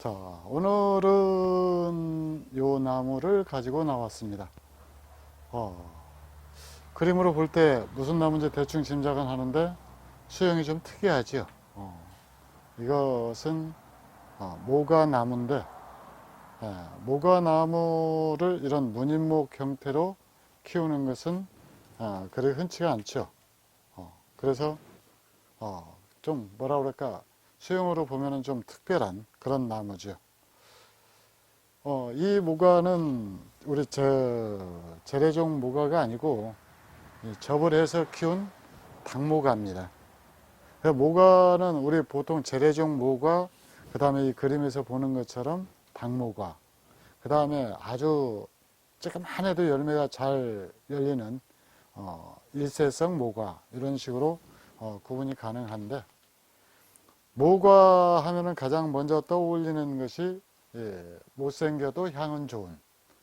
자, 오늘은 요 나무를 가지고 나왔습니다. 그림으로 볼 때 무슨 나무인지 대충 짐작은 하는데 수형이 좀 특이하지요. 이것은 모가나무인데, 모가나무를 이런 무늬목 형태로 키우는 것은 그리 흔치가 않죠. 그래서 좀 뭐라 그럴까, 수형으로 보면은 좀 특별한 그런 나무죠. 이 모가는 우리 재래종 모가가 아니고 이 접을 해서 키운 닭모가입니다. 모가는 우리 보통 재래종 모가, 그 다음에 이 그림에서 보는 것처럼 닭모가, 그 다음에 아주 조그만해도 열매가 잘 열리는 일세성 모가, 이런 식으로 구분이 가능한데, 모과 하면은 가장 먼저 떠올리는 것이 못생겨도 향은 좋은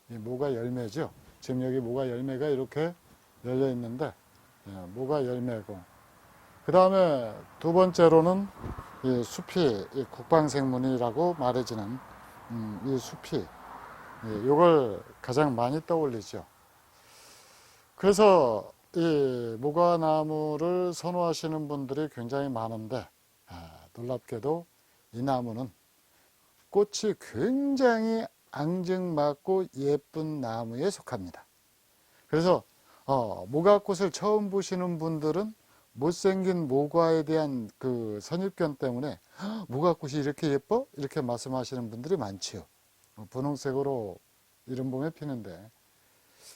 이 모과 열매죠. 지금 여기 모과 열매가 이렇게 열려 있는데, 모과 열매고, 그 다음에 두 번째로는 이 숲이 이 국방생문이라고 말해지는 이 숲이 이걸 가장 많이 떠올리죠. 그래서 이 모과나무를 선호하시는 분들이 굉장히 많은데, 놀랍게도 이 나무는 꽃이 굉장히 앙증맞고 예쁜 나무에 속합니다. 그래서 모과꽃을 처음 보시는 분들은 못생긴 모과에 대한 그 선입견 때문에 모과꽃이 이렇게 예뻐? 이렇게 말씀하시는 분들이 많지요. 분홍색으로 이른 봄에 피는데,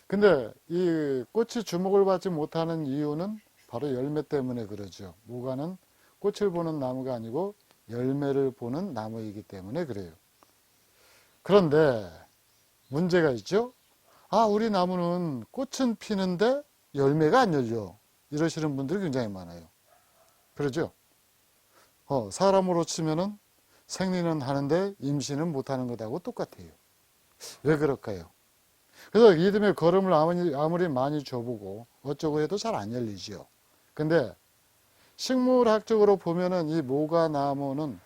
근데 이 꽃이 주목을 받지 못하는 이유는 바로 열매 때문에 그러죠. 모과는 꽃을 보는 나무가 아니고 열매를 보는 나무이기 때문에 그래요. 그런데 문제가 있죠. 우리 나무는 꽃은 피는데 열매가 안 열려, 이러시는 분들이 굉장히 많아요. 그러죠. 사람으로 치면은 생리는 하는데 임신은 못하는 것하고 똑같아요. 왜 그럴까요? 그래서 이듬해 걸음을 아무리 많이 줘보고 어쩌고 해도 잘 안 열리죠. 근데 식물학적으로 보면은 이 모과나무는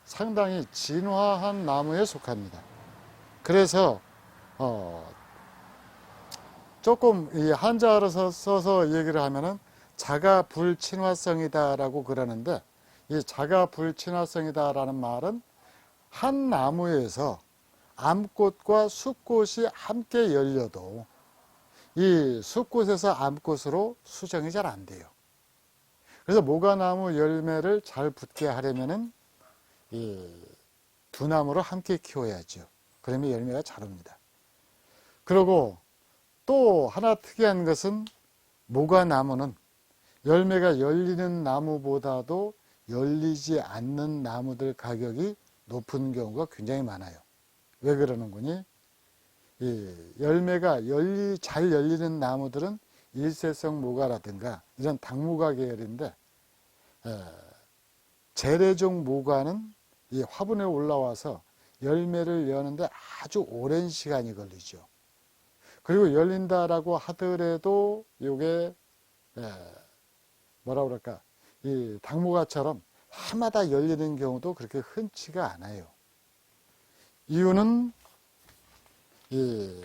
상당히 진화한 나무에 속합니다. 그래서 조금 이 한자어로 써서 얘기를 하면은 자가불친화성이다라고 그러는데, 이 자가불친화성이다라는 말은 한 나무에서 암꽃과 숫꽃이 함께 열려도 이 숫꽃에서 암꽃으로 수정이 잘 안 돼요. 그래서 모과나무 열매를 잘 붙게 하려면은 이 두 나무를 함께 키워야죠. 그러면 열매가 잘 옵니다. 그리고 또 하나 특이한 것은 모과나무는 열매가 열리는 나무보다도 열리지 않는 나무들 가격이 높은 경우가 굉장히 많아요. 왜 그러는 거니? 이 열매가 잘 열리는 나무들은 일세성 모과라든가 이런 당모과 계열인데, 재래종 모과는 이 화분에 올라와서 열매를 여는데 아주 오랜 시간이 걸리죠. 그리고 열린다라고 하더라도 이게 뭐라 그럴까, 이 당모과처럼 해마다 열리는 경우도 그렇게 흔치가 않아요. 이유는 이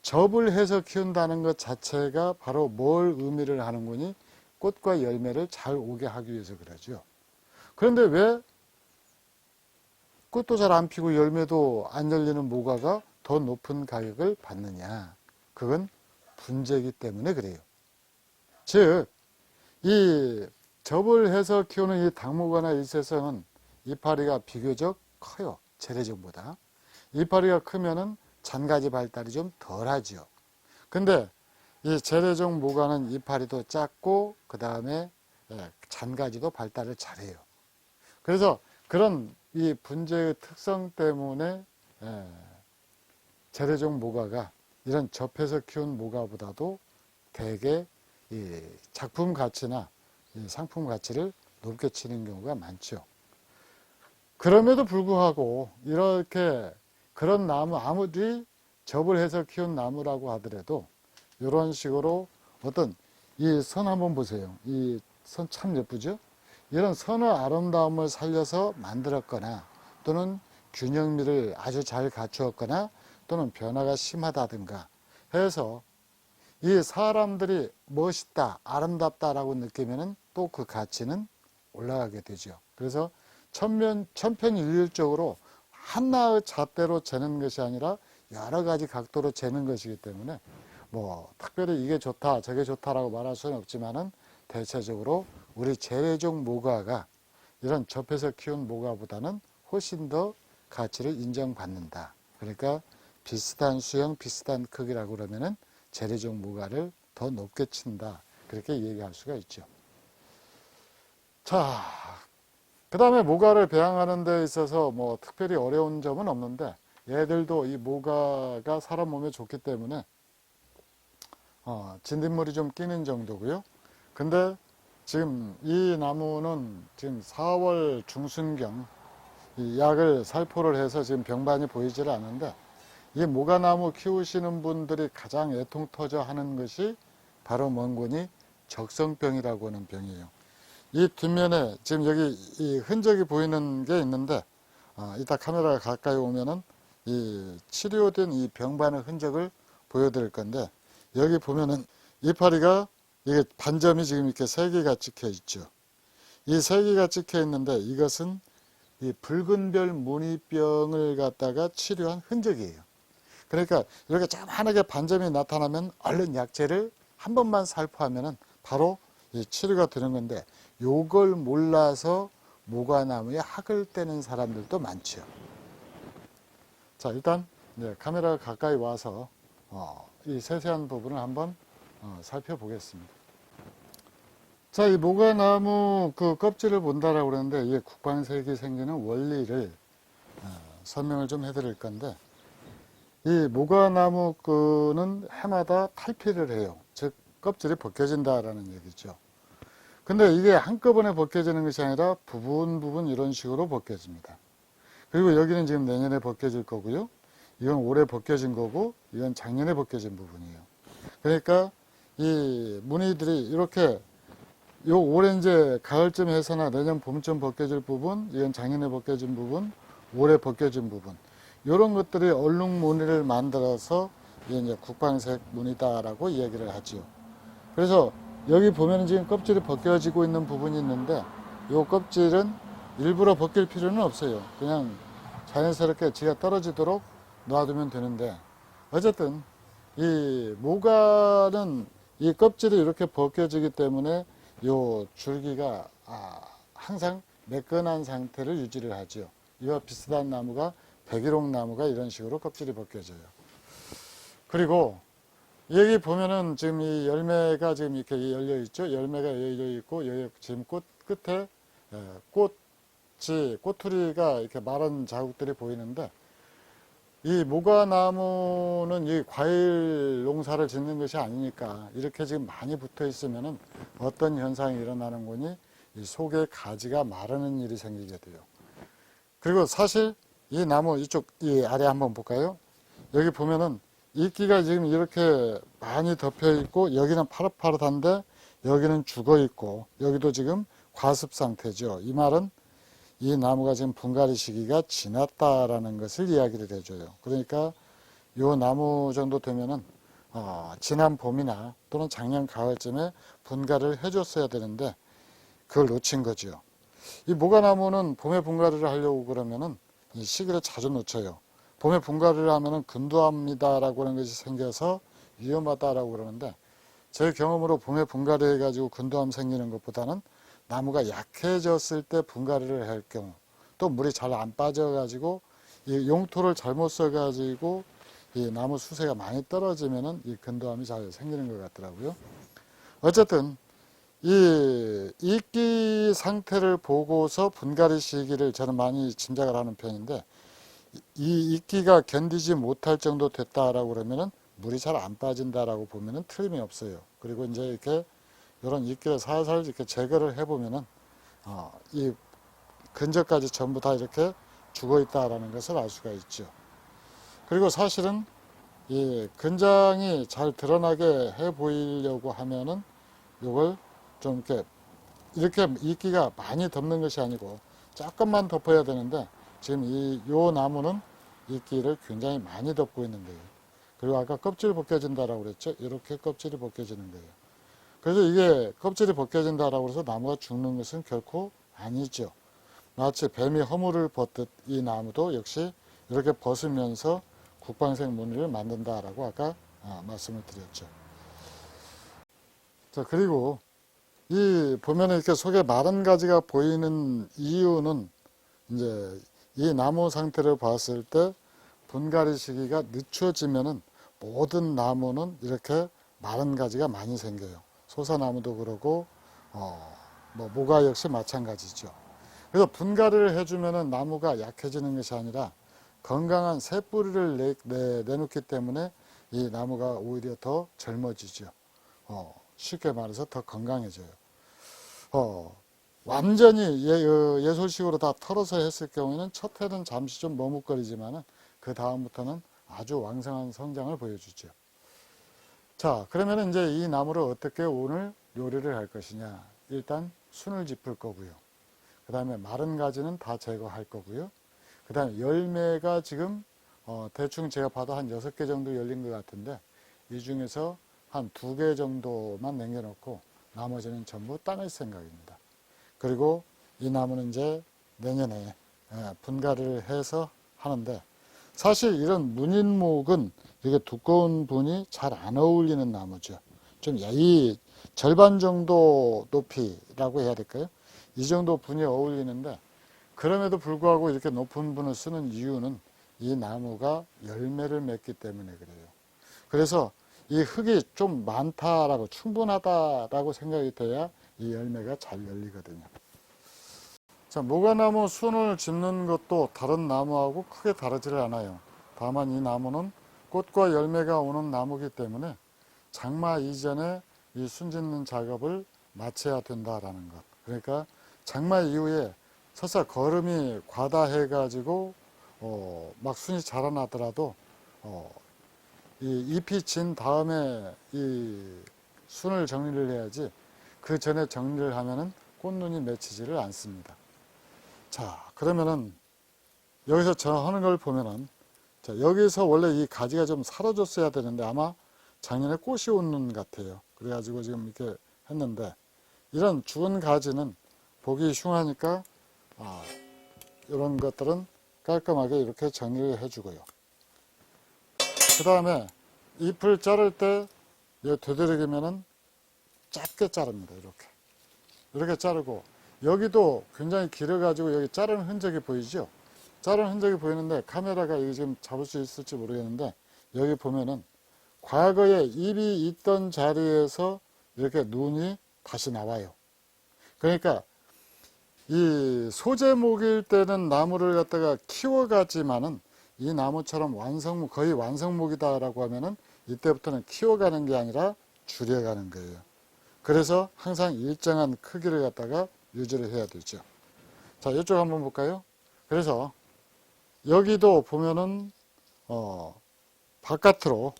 접을 해서 키운다는 것 자체가 바로 뭘 의미를 하는 거니? 꽃과 열매를 잘 오게 하기 위해서 그러죠. 그런데 왜 꽃도 잘 안 피고 열매도 안 열리는 모과가 더 높은 가격을 받느냐? 그건 분재이기 때문에 그래요. 즉, 이 접을 해서 키우는 이 당모과나 일세성은 이파리가 비교적 커요. 재래종보다. 이파리가 크면은 잔가지 발달이 좀 덜하죠. 근데 이 재래종 모과는 이파리도 작고 그 다음에 잔가지도 발달을 잘해요. 그래서 그런 이 분재의 특성 때문에 재래종 모과가 이런 접해서 키운 모과보다도 대개 이 작품 가치나 이 상품 가치를 높게 치는 경우가 많죠. 그럼에도 불구하고 이렇게 그런 나무, 아무리 접을 해서 키운 나무라고 하더라도 이런 식으로 어떤 이 선 한번 보세요. 이 선 참 예쁘죠? 이런 선의 아름다움을 살려서 만들었거나 또는 균형미를 아주 잘 갖추었거나 또는 변화가 심하다든가 해서 이 사람들이 멋있다, 아름답다라고 느끼면은 또 그 가치는 올라가게 되죠. 그래서 천편일률적으로 하나의 잣대로 재는 것이 아니라 여러 가지 각도로 재는 것이기 때문에 뭐 특별히 이게 좋다, 저게 좋다라고 말할 수는 없지만은 대체적으로 우리 재래종 모가가 이런 접해서 키운 모가보다는 훨씬 더 가치를 인정받는다. 그러니까 비슷한 수형, 비슷한 크기라고 그러면은 재래종 모가를 더 높게 친다. 그렇게 얘기할 수가 있죠. 자, 그 다음에 모가를 배양하는 데 있어서 뭐 특별히 어려운 점은 없는데 얘들도 이 모가가 사람 몸에 좋기 때문에 진딧물이 좀 끼는 정도고요. 근데 지금 이 나무는 지금 4월 중순경 이 약을 살포를 해서 지금 병반이 보이질 않는데 이 모가나무 키우시는 분들이 가장 애통 터져 하는 것이 바로 뭔고니 적성병이라고 하는 병이에요. 이 뒷면에 지금 여기 이 흔적이 보이는 게 있는데 이따 카메라가 가까이 오면은 이 치료된 이 병반의 흔적을 보여드릴 건데 여기 보면은 이파리가 이게 반점이 지금 이렇게 3개가 찍혀 있죠. 이 3개가 찍혀 있는데 이것은 이 붉은별 무늬병을 갖다가 치료한 흔적이에요. 그러니까 이렇게 조그만하게 반점이 나타나면 얼른 약제를 한 번만 살포하면은 바로 이 치료가 되는 건데 요걸 몰라서 모가나무에 학을 떼는 사람들도 많죠. 자, 일단 카메라가 가까이 와서 이 세세한 부분을 한번 살펴보겠습니다. 자, 이 모가나무 그 껍질을 본다라고 그러는데 이게 국방색이 생기는 원리를 설명을 좀 해드릴 건데 이 모가나무 끈은 해마다 탈피를 해요. 즉 껍질이 벗겨진다라는 얘기죠. 근데 이게 한꺼번에 벗겨지는 것이 아니라 부분 이런 식으로 벗겨집니다. 그리고 여기는 지금 내년에 벗겨질 거고요. 이건 올해 벗겨진 거고 이건 작년에 벗겨진 부분이에요. 그러니까 이 무늬들이 이렇게 요 오렌지 가을쯤 해서나 내년 봄쯤 벗겨질 부분, 이건 작년에 벗겨진 부분, 올해 벗겨진 부분, 이런 것들이 얼룩 무늬를 만들어서 이제 국방색 무늬다라고 이야기를 하지요. 그래서 여기 보면 지금 껍질이 벗겨지고 있는 부분이 있는데 이 껍질은 일부러 벗길 필요는 없어요. 그냥 자연스럽게 지가 떨어지도록 놔두면 되는데 어쨌든 이 모가는 이 껍질이 이렇게 벗겨지기 때문에 이 줄기가 항상 매끈한 상태를 유지를 하죠. 이와 비슷한 나무가 백일홍 나무가 이런 식으로 껍질이 벗겨져요. 그리고 여기 보면은 지금 이 열매가 지금 이렇게 열려 있죠. 열매가 열려 있고 여기 지금 꽃 끝에 꼬투리가 이렇게 마른 자국들이 보이는데 이 모가나무는 이 과일 농사를 짓는 것이 아니니까 이렇게 지금 많이 붙어 있으면은 어떤 현상이 일어나는 거니 이 속에 가지가 마르는 일이 생기게 돼요. 그리고 사실 이 나무 이쪽 이 아래 한번 볼까요? 여기 보면은 이끼가 지금 이렇게 많이 덮여 있고 여기는 파릇파릇한데 여기는 죽어 있고 여기도 지금 과습 상태죠. 이 말은 이 나무가 지금 분갈이 시기가 지났다라는 것을 이야기를 해줘요. 그러니까 이 나무 정도 되면은 지난 봄이나 또는 작년 가을쯤에 분갈이를 해줬어야 되는데 그걸 놓친 거죠. 이 모가나무는 봄에 분갈이를 하려고 그러면은 이 시기를 자주 놓쳐요. 봄에 분갈이를 하면은 근두암이다라고 하는 것이 생겨서 위험하다라고 그러는데 제 경험으로 봄에 분갈이 해가지고 근두암 생기는 것보다는 나무가 약해졌을 때 분갈이를 할 경우 또 물이 잘 안 빠져가지고 이 용토를 잘못 써가지고 이 나무 수세가 많이 떨어지면은 이 근두암이 잘 생기는 것 같더라고요. 어쨌든 이 이끼 상태를 보고서 분갈이 시기를 저는 많이 짐작을 하는 편인데 이 이끼가 견디지 못할 정도 됐다라고 그러면은 물이 잘 안 빠진다라고 보면은 틀림이 없어요. 그리고 이제 이렇게 이런 이끼를 살살 이렇게 제거를 해보면은 이 근적까지 전부 다 이렇게 죽어 있다라는 것을 알 수가 있죠. 그리고 사실은 이 근장이 잘 드러나게 해 보이려고 하면은 이걸 좀 이렇게 이끼가 많이 덮는 것이 아니고 조금만 덮어야 되는데 지금 요 나무는 이끼를 굉장히 많이 덮고 있는 거예요. 그리고 아까 껍질이 벗겨진다라고 그랬죠? 이렇게 껍질이 벗겨지는 거예요. 그래서 이게 껍질이 벗겨진다라고 해서 나무가 죽는 것은 결코 아니죠. 마치 뱀이 허물을 벗듯 이 나무도 역시 이렇게 벗으면서 국방색 무늬를 만든다라고 아까 말씀을 드렸죠. 자, 그리고 이 보면은 이렇게 속에 마른 가지가 보이는 이유는 이제 이 나무 상태를 봤을 때 분갈이 시기가 늦춰지면은 모든 나무는 이렇게 마른 가지가 많이 생겨요. 소사나무도 그러고 뭐 모가 역시 마찬가지죠. 그래서 분갈이를 해주면은 나무가 약해지는 것이 아니라 건강한 새 뿌리를 내놓기 때문에 이 나무가 오히려 더 젊어지죠. 쉽게 말해서 더 건강해져요. 완전히 예솔식으로 다 털어서 했을 경우에는 첫 해는 잠시 좀 머뭇거리지만은 그 다음부터는 아주 왕성한 성장을 보여주죠. 자, 그러면 이제 이 나무를 어떻게 오늘 요리를 할 것이냐. 일단 순을 짚을 거고요. 그 다음에 마른 가지는 다 제거할 거고요. 그 다음에 열매가 지금 대충 제가 봐도 한 6개 정도 열린 것 같은데 이 중에서 한 2개 정도만 남겨놓고 나머지는 전부 따낼 생각입니다. 그리고 이 나무는 이제 내년에 분갈이를 해서 하는데 사실 이런 문인목은 이게 두꺼운 분이 잘 안 어울리는 나무죠. 좀 이 절반 정도 높이라고 해야 될까요? 이 정도 분이 어울리는데 그럼에도 불구하고 이렇게 높은 분을 쓰는 이유는 이 나무가 열매를 맺기 때문에 그래요. 그래서 이 흙이 좀 많다라고 충분하다라고 생각이 돼야 이 열매가 잘 열리거든요. 자, 모가나무 순을 짚는 것도 다른 나무하고 크게 다르지를 않아요. 다만 이 나무는 꽃과 열매가 오는 나무이기 때문에 장마 이전에 이 순 짚는 작업을 마쳐야 된다라는 것. 그러니까 장마 이후에 설사 거름이 과다해가지고 막 순이 자라나더라도 이 잎이 진 다음에 이 순을 정리를 해야지 그 전에 정리를 하면은 꽃눈이 맺히지를 않습니다. 자, 그러면은 여기서 저 하는 걸 보면은 자, 여기서 원래 이 가지가 좀 사라졌어야 되는데 아마 작년에 꽃이 온 눈 같아요. 그래가지고 지금 이렇게 했는데 이런 죽은 가지는 보기 흉하니까 이런 것들은 깔끔하게 이렇게 정리를 해주고요. 그 다음에 잎을 자를 때 되도록이면은 짧게 자릅니다. 이렇게 자르고 여기도 굉장히 길어가지고 여기 자르는 흔적이 보이죠? 자르는 흔적이 보이는데 카메라가 이게 지금 잡을 수 있을지 모르겠는데 여기 보면은 과거에 잎이 있던 자리에서 이렇게 눈이 다시 나와요. 그러니까 이 소제목일 때는 나무를 갖다가 키워가지만은 이 나무처럼 거의 완성목이다라고 하면은 이때부터는 키워가는 게 아니라 줄여가는 거예요. 그래서 항상 일정한 크기를 갖다가 유지를 해야 되죠. 자, 이쪽 한번 볼까요? 그래서 여기도 보면은 바깥으로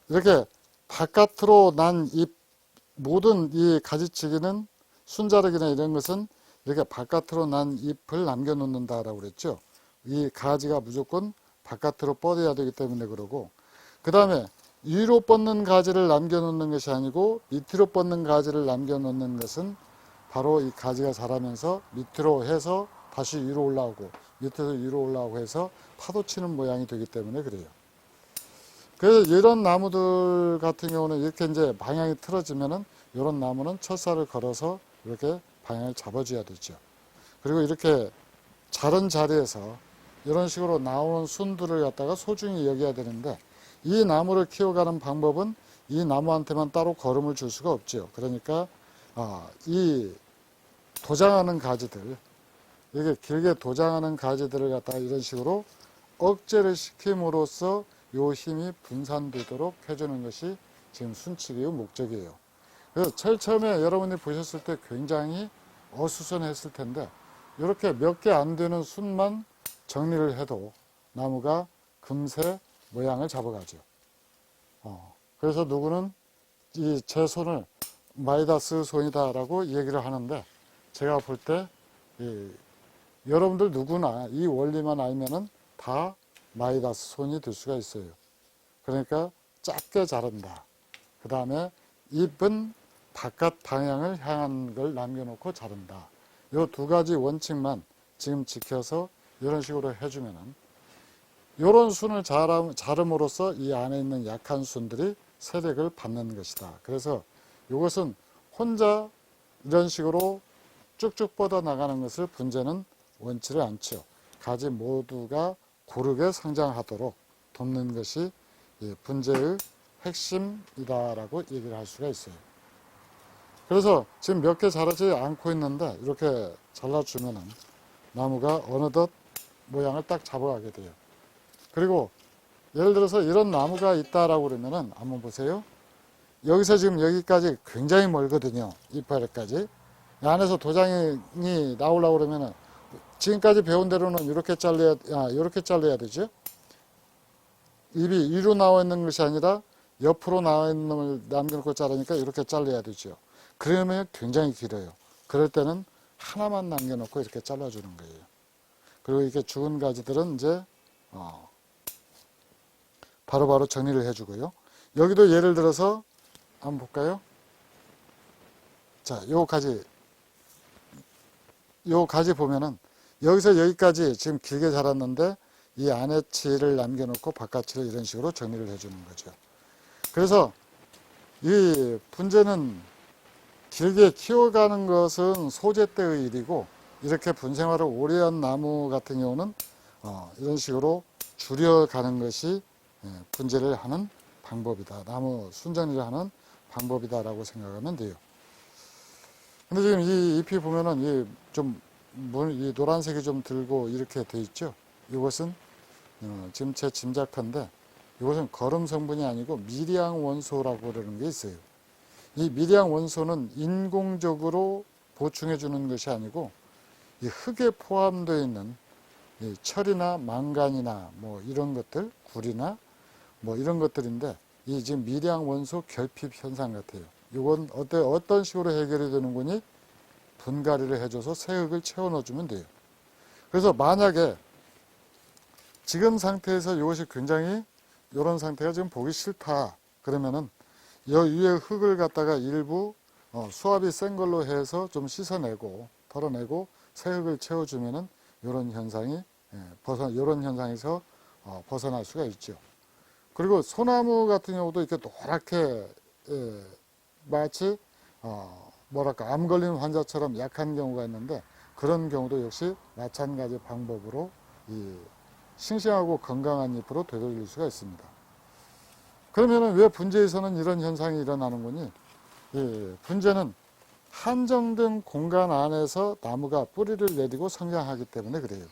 이렇게 바깥으로 난 잎 모든 이 가지치기는 순자르기나 이런 것은 이렇게 바깥으로 난 잎을 남겨놓는다라고 그랬죠. 이 가지가 무조건 바깥으로 뻗어야 되기 때문에 그러고 그 다음에 위로 뻗는 가지를 남겨놓는 것이 아니고 밑으로 뻗는 가지를 남겨놓는 것은 바로 이 가지가 자라면서 밑으로 해서 다시 위로 올라오고 밑에서 위로 올라오고 해서 파도 치는 모양이 되기 때문에 그래요. 그래서 이런 나무들 같은 경우는 이렇게 이제 방향이 틀어지면은 이런 나무는 철사를 걸어서 이렇게 방향을 잡아줘야 되죠. 그리고 이렇게 자른 자리에서 이런 식으로 나오는 순들을 갖다가 소중히 여겨야 되는데 이 나무를 키워가는 방법은 이 나무한테만 따로 거름을 줄 수가 없죠. 그러니까 이 도장하는 가지들 이게 길게 도장하는 가지들을 갖다가 이런 식으로 억제를 시킴으로써 요 힘이 분산되도록 해주는 것이 지금 순치기의 목적이에요. 그래서 제일 처음에 여러분이 보셨을 때 굉장히 어수선했을 텐데 이렇게 몇 개 안 되는 순만 정리를 해도 나무가 금세 모양을 잡아가죠. 그래서 누구는 이 제 손을 마이다스 손이다라고 얘기를 하는데 제가 볼 때 여러분들 누구나 이 원리만 알면은 다 마이다스 손이 될 수가 있어요. 그러니까 작게 자른다. 그 다음에 잎은 바깥 방향을 향한 걸 남겨놓고 자른다. 요 두 가지 원칙만 지금 지켜서 이런 식으로 해주면은 요런 순을 자름으로써 이 안에 있는 약한 순들이 세력을 받는 것이다. 그래서 이것은 혼자 이런 식으로 쭉쭉 뻗어 나가는 것을 분재는 원치를 않죠. 가지 모두가 고르게 성장하도록 돕는 것이 분재의 핵심이다라고 얘기를 할 수가 있어요. 그래서 지금 몇 개 자라지 않고 있는데 이렇게 잘라주면은 나무가 어느덧 모양을 딱 잡아가게 돼요. 그리고 예를 들어서 이런 나무가 있다라고 그러면은 한번 보세요. 여기서 지금 여기까지 굉장히 멀거든요. 이파리까지. 안에서 도장이 나오려고 그러면은 지금까지 배운 대로는 이렇게 이렇게 잘라야 되죠. 잎이 위로 나와 있는 것이 아니라 옆으로 나와 있는 놈을 남겨놓고 자르니까 이렇게 잘라야 되죠. 그러면 굉장히 길어요. 그럴 때는 하나만 남겨놓고 이렇게 잘라주는 거예요. 그리고 이렇게 죽은 가지들은 이제 바로바로 정리를 해주고요. 여기도 예를 들어서 한번 볼까요? 자, 요 가지 보면은 여기서 여기까지 지금 길게 자랐는데 이 안에 치를 남겨놓고 바깥치를 이런 식으로 정리를 해주는 거죠. 그래서 이 분재는 길게 키워가는 것은 소재 때의 일이고 이렇게 분생활을 오래 한 나무 같은 경우는 이런 식으로 줄여가는 것이 분재를 하는 방법이다. 나무 순정리를 하는 방법이다라고 생각하면 돼요. 근데 지금 이 잎이 보면은 이 노란색이 좀 들고 이렇게 돼 있죠. 이것은 지금 제 짐작한데 이것은 거름 성분이 아니고 미리양 원소라고 그러는 게 있어요. 이 미리양 원소는 인공적으로 보충해 주는 것이 아니고 이 흙에 포함되어 있는 이 철이나 망간이나 뭐 이런 것들, 구리나 뭐 이런 것들인데 이 지금 미리양 원소 결핍 현상 같아요. 이건 어떤 식으로 해결이 되는 거니? 분갈이를 해줘서 새 흙을 채워 넣어주면 돼요. 그래서 만약에 지금 상태에서 이것이 굉장히 이런 상태가 지금 보기 싫다 그러면은 이 위에 흙을 갖다가 일부 수압이 센 걸로 해서 좀 씻어내고 털어내고 새 흙을 채워주면은 이런 현상이 이런 현상에서 벗어날 수가 있죠. 그리고 소나무 같은 경우도 이렇게 노랗게 마치 뭐랄까 암 걸린 환자처럼 약한 경우가 있는데 그런 경우도 역시 마찬가지 방법으로 이 싱싱하고 건강한 잎으로 되돌릴 수가 있습니다. 그러면은 왜 분재에서는 이런 현상이 일어나는 거니? 분재는 한정된 공간 안에서 나무가 뿌리를 내리고 성장하기 때문에 그래요.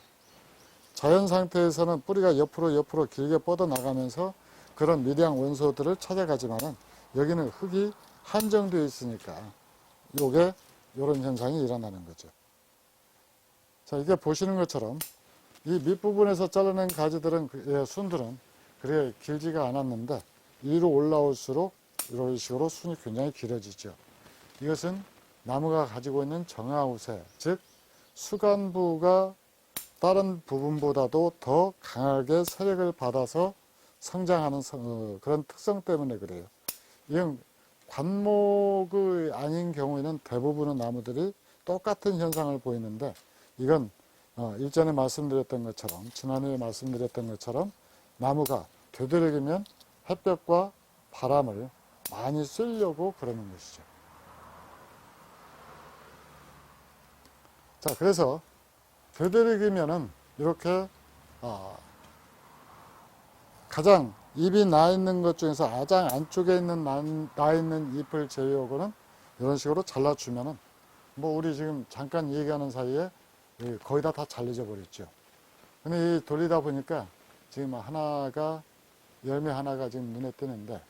자연 상태에서는 뿌리가 옆으로 길게 뻗어 나가면서 그런 미량 원소들을 찾아가지만은 여기는 흙이 한정되어 있으니까 요게 이런 현상이 일어나는 거죠. 자, 이게 보시는 것처럼 이 밑부분에서 잘라낸 가지들은 순들은 그래 길지가 않았는데 위로 올라올수록 이런 식으로 순이 굉장히 길어지죠. 이것은 나무가 가지고 있는 정화우세, 즉 수간부가 다른 부분보다도 더 강하게 세력을 받아서 성장하는 그런 특성 때문에 그래요. 이건 관목이 아닌 경우에는 대부분의 나무들이 똑같은 현상을 보이는데 이건 일전에 말씀드렸던 것처럼 지난주에 말씀드렸던 것처럼 나무가 되도록이면 햇볕과 바람을 많이 쐬려고 그러는 것이죠. 자, 그래서 되도록이면은 이렇게 가장 잎이 나 있는 것 중에서 가장 안쪽에 있는 나 있는 잎을 제외하고는 이런 식으로 잘라주면은 뭐 우리 지금 잠깐 얘기하는 사이에 거의 다 잘려져 버렸죠. 근데 이 돌리다 보니까 지금 열매 하나가 지금 눈에 띄는데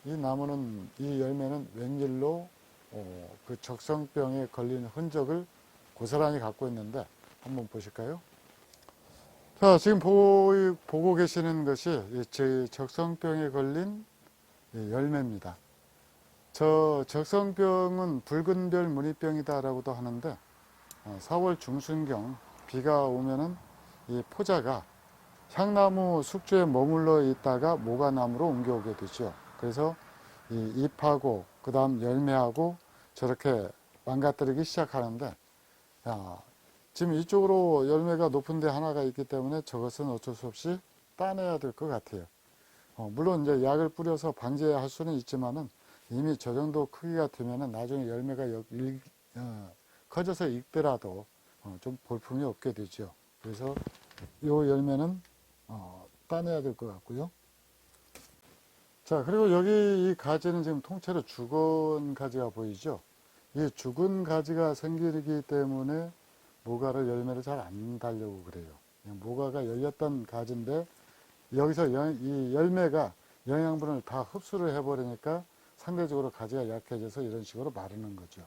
이 나무는 이 열매는 웬일로 그 적성병에 걸린 흔적을 고스란히 갖고 있는데 한번 보실까요? 자, 지금 보고 계시는 것이 제 적성병에 걸린 열매입니다. 저 적성병은 붉은별 무늬병이다라고도 하는데 4월 중순경 비가 오면은 이 포자가 향나무 숙주에 머물러 있다가 모과나무로 옮겨오게 되죠. 그래서 이 잎하고 그 다음 열매하고 저렇게 망가뜨리기 시작하는데, 지금 이쪽으로 열매가 높은 데 하나가 있기 때문에 저것은 어쩔 수 없이 따내야 될 것 같아요. 물론 이제 약을 뿌려서 방제할 수는 있지만은 이미 저 정도 크기가 되면은 나중에 열매가 커져서 익더라도 좀 볼품이 없게 되죠. 그래서 이 열매는 따내야 될 것 같고요. 자, 그리고 여기 이 가지는 지금 통째로 죽은 가지가 보이죠? 이 죽은 가지가 생기기 때문에 모과를 열매를 잘 안 달려고 그래요. 모과가 열렸던 가지인데 여기서 이 열매가 영양분을 다 흡수를 해버리니까 상대적으로 가지가 약해져서 이런 식으로 마르는 거죠.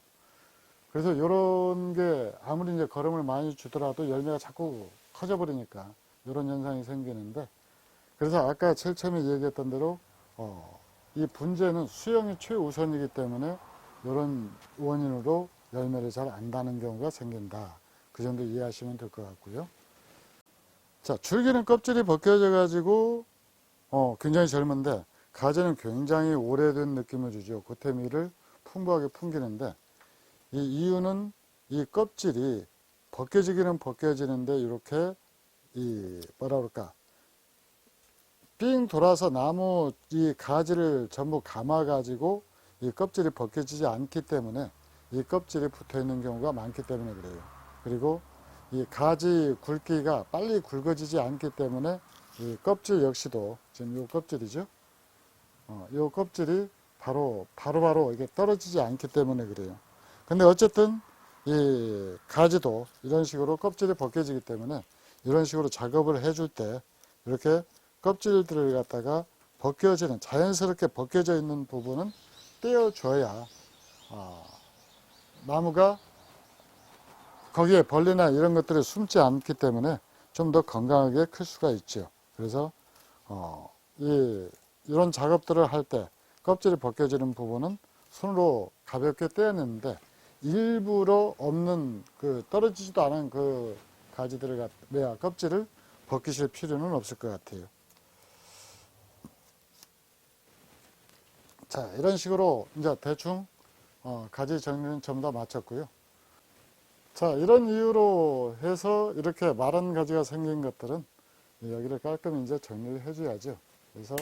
그래서 이런 게 아무리 이제 거름을 많이 주더라도 열매가 자꾸 커져버리니까 이런 현상이 생기는데, 그래서 아까 제일 처음에 얘기했던 대로 이 분재는 수영이 최우선이기 때문에 이런 원인으로 열매를 잘 안 다는 경우가 생긴다. 그 정도 이해하시면 될 것 같고요. 자, 줄기는 껍질이 벗겨져 가지고 굉장히 젊은데 가지는 굉장히 오래된 느낌을 주죠. 고태미를 풍부하게 풍기는데, 이 이유는 이 껍질이 벗겨지기는 벗겨지는데 이렇게 뭐라 그럴까, 삥 돌아서 나무 이 가지를 전부 감아 가지고 이 껍질이 벗겨지지 않기 때문에 이 껍질이 붙어 있는 경우가 많기 때문에 그래요. 그리고 이 가지 굵기가 빨리 굵어지지 않기 때문에 이 껍질 역시도 지금 이 껍질이죠. 이 껍질이 바로 이게 떨어지지 않기 때문에 그래요. 근데 어쨌든 이 가지도 이런 식으로 껍질이 벗겨지기 때문에 이런 식으로 작업을 해줄 때 이렇게 껍질들을 갖다가 벗겨지는, 자연스럽게 벗겨져 있는 부분은 떼어줘야 나무가 거기에 벌레나 이런 것들이 숨지 않기 때문에 좀 더 건강하게 클 수가 있죠. 그래서 이런 작업들을 할 때 껍질이 벗겨지는 부분은 손으로 가볍게 떼어내는데 일부러 없는 떨어지지도 않은 그 가지들을 껍질을 벗기실 필요는 없을 것 같아요. 자, 이런 식으로 이제 대충 가지 정리는 전부 다 마쳤고요. 자, 이런 이유로 해서 이렇게 마른 가지가 생긴 것들은 여기를 깔끔히 이제 정리를 해줘야죠. 그래서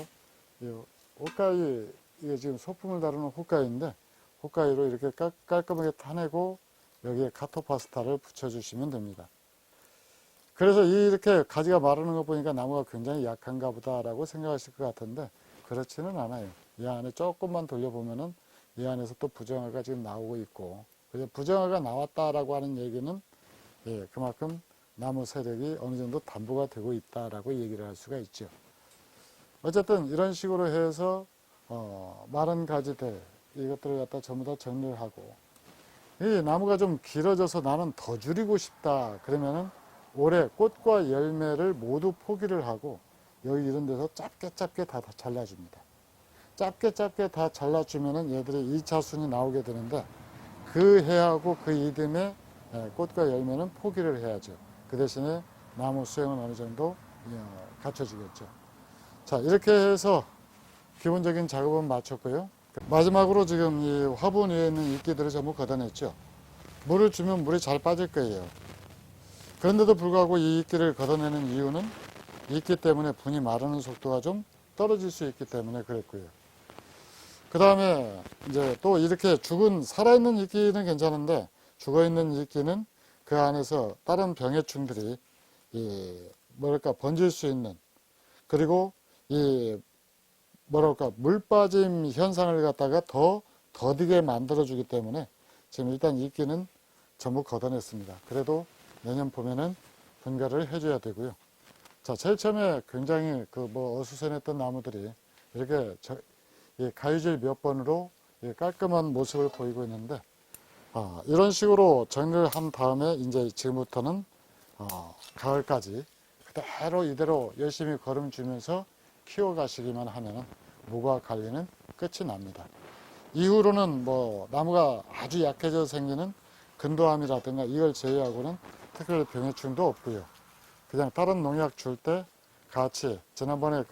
이 호카이, 이게 지금 소품을 다루는 호카이인데 호카이로 이렇게 깔끔하게 타내고 여기에 카토파스타를 붙여주시면 됩니다. 그래서 이렇게 가지가 마르는 거 보니까 나무가 굉장히 약한가 보다라고 생각하실 것 같은데 그렇지는 않아요. 이 안에 조금만 돌려보면은 이 안에서 또 부정화가 지금 나오고 있고, 그래서 부정화가 나왔다라고 하는 얘기는 그만큼 나무 세력이 어느 정도 담보가 되고 있다라고 얘기를 할 수가 있죠. 어쨌든 이런 식으로 해서 마른 가지들 이것들을 갖다 전부 다 정리를 하고, 이 나무가 좀 길어져서 나는 더 줄이고 싶다 그러면은 올해 꽃과 열매를 모두 포기를 하고 여기 이런 데서 짧게 다 잘라줍니다. 짧게 다 잘라주면은 얘들이 2차 순이 나오게 되는데 그 해하고 그 이듬해 꽃과 열매는 포기를 해야죠. 그 대신에 나무 수영은 어느 정도 갖춰지겠죠. 자, 이렇게 해서 기본적인 작업은 마쳤고요. 마지막으로 지금 이 화분 위에 있는 이끼들을 전부 걷어냈죠. 물을 주면 물이 잘 빠질 거예요. 그런데도 불구하고 이 이끼를 걷어내는 이유는 이끼 때문에 분이 마르는 속도가 좀 떨어질 수 있기 때문에 그랬고요. 그 다음에 이제 또 이렇게 살아있는 이끼는 괜찮은데 죽어있는 이끼는 그 안에서 다른 병해충들이 번질 수 있는, 그리고 물 빠짐 현상을 갖다가 더 더디게 만들어주기 때문에 지금 일단 이끼는 전부 걷어냈습니다. 그래도 내년 봄에는 분갈이를 해줘야 되고요. 자, 제일 처음에 굉장히 어수선했던 나무들이 이렇게 가위질 몇 번으로 깔끔한 모습을 보이고 있는데, 이런 식으로 정리를 한 다음에 이제 지금부터는 가을까지 그대로 이대로 열심히 거름 주면서 키워가시기만 하면 모과 관리는 끝이 납니다. 이후로는 나무가 아주 약해져 생기는 근도암이라든가 이걸 제외하고는 특별 병해충도 없고요. 그냥 다른 농약 줄 때 같이 지난번에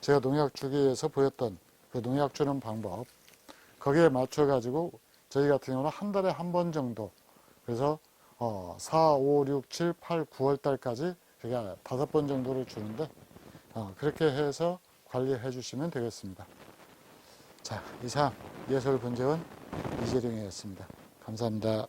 제가 농약 주기 위해서 보였던 그 농약 주는 방법 거기에 맞춰 가지고 저희 같은 경우는 한 달에 한 번 정도 그래서 4, 5, 6, 7, 8, 9월 달까지 제가 5번 정도를 주는데 그렇게 해서 관리해 주시면 되겠습니다. 자, 이상 예솔분재원 이재룡이었습니다. 감사합니다.